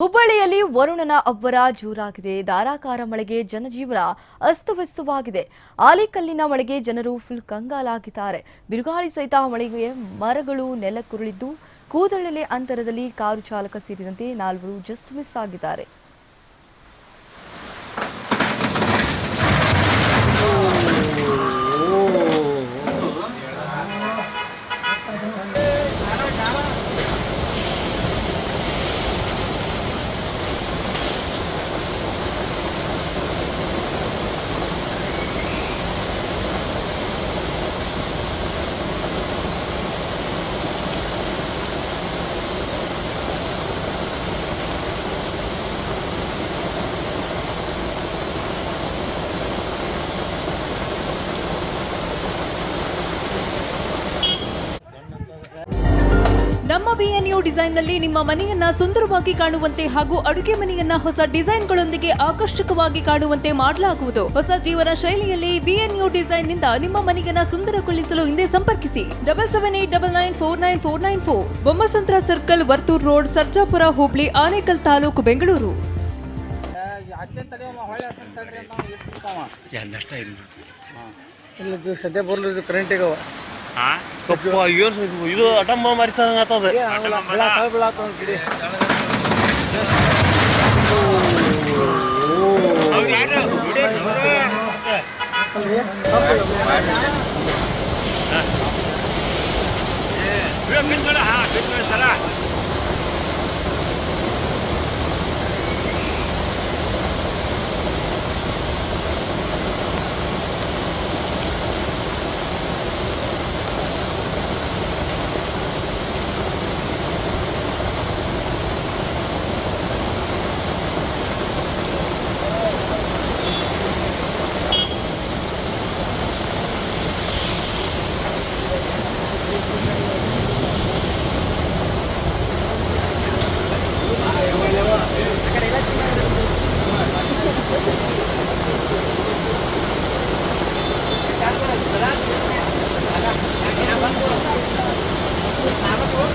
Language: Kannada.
ಹುಬ್ಬಳ್ಳಿಯಲ್ಲಿ ವರುಣನ ಅಬ್ಬರ ಜೋರಾಗಿದೆ. ಧಾರಾಕಾರ ಮಳೆಗೆ ಜನಜೀವನ ಅಸ್ತವ್ಯಸ್ತವಾಗಿದೆ. ಆಲಿಕಲ್ಲಿನ ಮಳೆಗೆ ಜನರು ಫುಲ್ ಕಂಗಾಲಾಗಿದ್ದಾರೆ. ಬಿರುಗಾಳಿ ಸಹಿತ ಮಳೆಗೆ ಮರಗಳು ನೆಲಕ್ಕುರುಳಿದ್ದು, ಕೂದಲೆಳೆ ಅಂತರದಲ್ಲಿ ಕಾರು ಚಾಲಕ ಸೇರಿದಂತೆ 4 ಜಸ್ಟ್ ಮಿಸ್ ಆಗಿದ್ದಾರೆ. ನಮ್ಮ ಬಿಎನ್ಯು ಡಿಸೈನ್ನಲ್ಲಿ ನಿಮ್ಮ ಮನೆಯನ್ನ ಸುಂದರವಾಗಿ ಕಾಣುವಂತೆ ಹಾಗೂ ಅಡುಗೆ ಮನೆಯನ್ನ ಹೊಸ ಡಿಸೈನ್ಗಳೊಂದಿಗೆ ಆಕರ್ಷಕವಾಗಿ ಕಾಣುವಂತೆ ಮಾಡಲಾಗುವುದು. ಹೊಸ ಜೀವನ ಶೈಲಿಯಲ್ಲಿ ಬಿಎನ್ಯು ಡಿಸೈನ್ನಿಂದ ನಿಮ್ಮ ಮನೆಯನ್ನ ಸುಂದರಗೊಳಿಸಲು ಹಿಂದೆ ಸಂಪರ್ಕಿಸಿ 7789949494 ಬೊಮ್ಮಸಂದ್ರ ಸರ್ಕಲ್, ವರ್ತೂರ್ ರೋಡ್, ಸರ್ಜಾಪುರ ಹೋಬಳಿ, ಆನೇಕಲ್ ತಾಲೂಕು, ಬೆಂಗಳೂರು. ಸದ್ಯ ಬರ್ಲಿದ್ದು ಕರೆಂಟಿಗೆ ಇದು ಅಟಂಬ ಮರಿಸಂಗತ್ತದ Apa tuh?